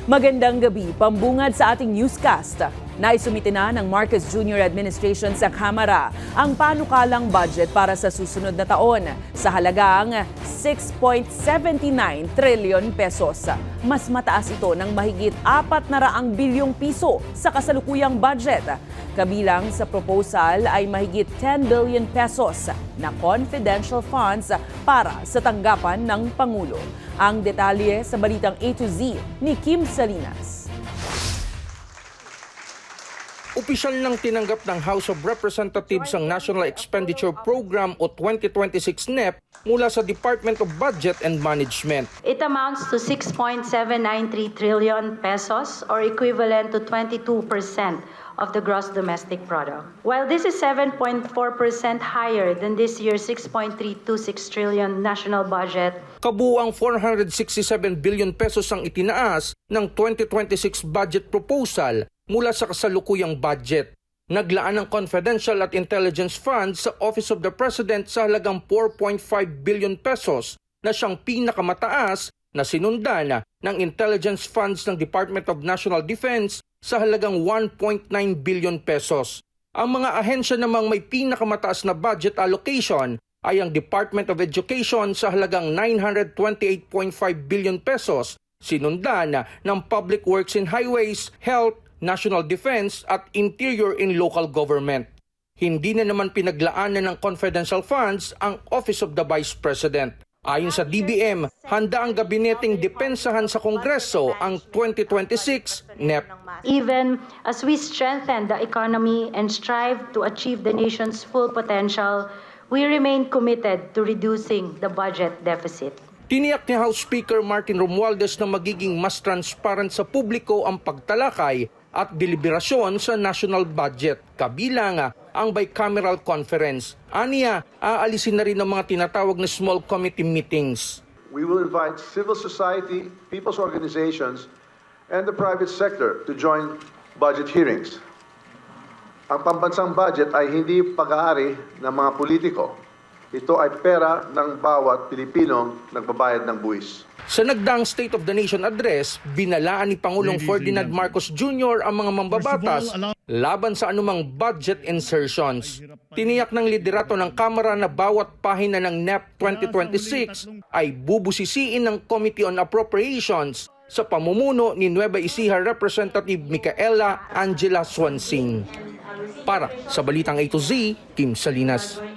Magandang gabi, pambungad sa ating newscast. Naisumite na ng Marcos Jr. Administration sa Kamara ang panukalang budget para sa susunod na taon sa halagang 6.79 trillion pesos. Mas mataas ito ng mahigit 400 bilyong piso sa kasalukuyang budget. Kabilang sa proposal ay mahigit 10 billion pesos na confidential funds para sa tanggapan ng Pangulo. Ang detalye sa balitang A to Z ni Kim Salinas. Opisyal nang tinanggap ng House of Representatives ang National Expenditure Program o 2026 NEP mula sa Department of Budget and Management. It amounts to 6.793 trillion pesos or equivalent to 22% of the gross domestic product. While this is 7.4% higher than this year's 6.326 trillion national budget, Kabuuang 467 billion pesos ang itinaas ng 2026 budget proposal mula sa kasalukuyang budget. Naglaan ng confidential at intelligence funds sa Office of the President sa halagang 4.5 billion pesos na siyang pinakamataas na sinundan ng intelligence funds ng Department of National Defense sa halagang 1.9 billion pesos. Ang mga ahensya namang may pinakamataas na budget allocation ay ang Department of Education sa halagang 928.5 billion pesos, sinundan ng Public Works and Highways, Health, National Defense at Interior in Local Government. Hindi na naman pinaglaanan ng confidential funds ang Office of the Vice President. Ayon sa DBM, handa ang gabineteng depensahan sa Kongreso ang 2026 NEP. even as we strengthen the economy and strive to achieve the nation's full potential, we remain committed to reducing the budget deficit. Tiniyak ni House Speaker Martin Romualdez na magiging mas transparent sa publiko ang pagtalakay at deliberasyon sa national budget, kabilang ang bicameral conference. Aniya, aalisin na rin ang mga tinatawag na small committee meetings. We will invite civil society, people's organizations, and the private sector to join budget hearings. Ang pambansang budget ay hindi pag-aari ng mga politiko. Ito ay pera ng bawat Pilipinong nagbabayad ng buwis. Sa nagdaang State of the Nation address, binalaan ni Pangulong Ferdinand Marcos Jr. ang mga mambabatas laban sa anumang budget insertions. Tiniyak ng liderato ng Kamara na bawat pahina ng NEP 2026 ay bubusisiin ng Committee on Appropriations sa pamumuno ni Nueva Ecija Representative Micaela Angela Swansing. Para sa Balitang A to Z, Kim Salinas.